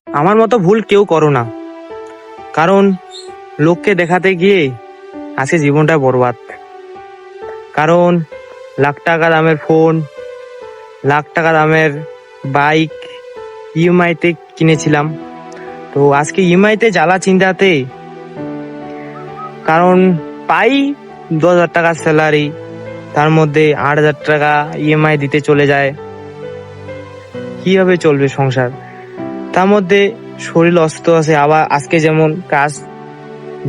আমার মতো ভুল কেউ করো না, কারণ লোককে দেখাতে গিয়ে আজকে জীবনটা বরবাদ। কারণ লাখ টাকা দামের ফোন, লাখ টাকা দামের বাইক ইএমআইতে কিনেছিলাম, তো আজকে ইএমআইতে জ্বালা চিন্তাতে, কারণ পাই 10,000 টাকা স্যালারি, তার মধ্যে 8,000 টাকা ইএমআই দিতে চলে যায়। কিভাবে চলবে সংসার? তার মধ্যে শরীর অসুস্থ আছে। আবার আজকে যেমন কাজ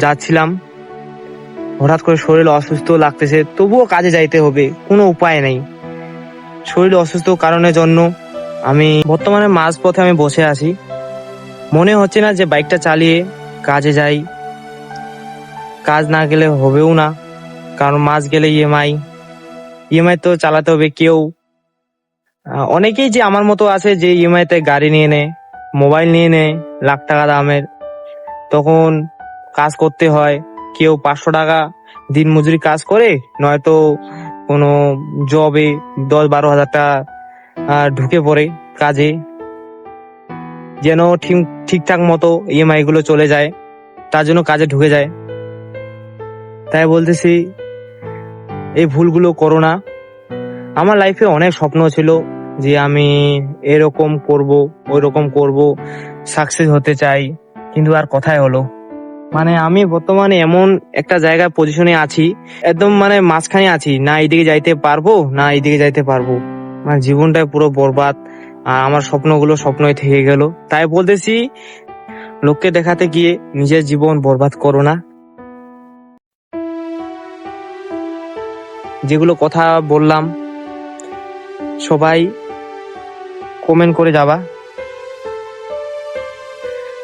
যাচ্ছিলাম, হঠাৎ করে শরীর অসুস্থ লাগতেছে, তবুও কাজে যাইতে হবে, কোনো উপায় নেই। শরীর অসুস্থ কারণের জন্য আমি বর্তমানে মাঝপথে আমি বসে আছি। মনে হচ্ছে না যে বাইকটা চালিয়ে কাজে যাই, কাজ না গেলে হবেও না, কারণ মাস গেলে ইএমআই তো চালাতে হবে। কেউ অনেকেই যে আমার মতো আছে যে ইএমআই তে গাড়ি নিয়ে নেয়, মোবাইল নিয়ে নেয় লাখ টাকা দামের, তখন কাজ করতে হয়। কেউ 500 টাকা দিন মজুরি কাজ করে, নয়তো কোনো জবে 10-12 হাজার টাকা ঢুকে পড়ে কাজে, যেন ঠিকঠাক মতো ইএমআই গুলো চলে যায়, তার জন্য কাজে ঢুকে যায়। তাই বলতেছি, এই ভুলগুলো করো না। আমার লাইফে অনেক স্বপ্ন ছিল যে আমি এরকম করব, ওই রকম করব, সাকসেস হতে চাই, কিন্তু আর কথাই হলো। মানে আমি বর্তমানে এমন একটা জায়গায় পজিশনে আছি, একদম মানে মাঝখানে আছি, না এইদিকে যাইতে পারবো না এইদিকে যাইতে পারবো। মানে জীবনটাই পুরো বরবাদ, আর আমার স্বপ্নগুলো স্বপ্নই থেকে গেল। তাই বলতেছি, লোককে দেখাতে গিয়ে নিজের জীবন বরবাদ করো না। যেগুলো কথা বললাম সবাই কমেন্ট করে যাবা।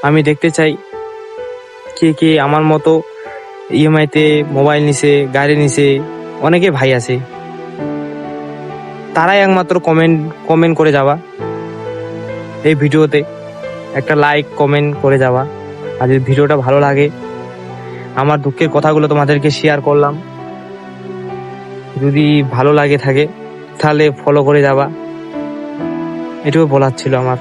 আমি দেখতে চাই কে কে আমার মতো ইএমআই তে মোবাইল নিছে, গাড়ি নিছে। অনেকে ভাই আছে, তারাই একমাত্র কমেন্ট করে যাবা। এই ভিডিওতে একটা লাইক কমেন্ট করে যাবা। আর যদি ভিডিওটা ভালো লাগে, আমার দুঃখের কথাগুলো তোমাদেরকে শেয়ার করলাম, যদি ভালো লাগে থাকে তাহলে ফলো করে যাবা। এটুকু বলার ছিল আমার।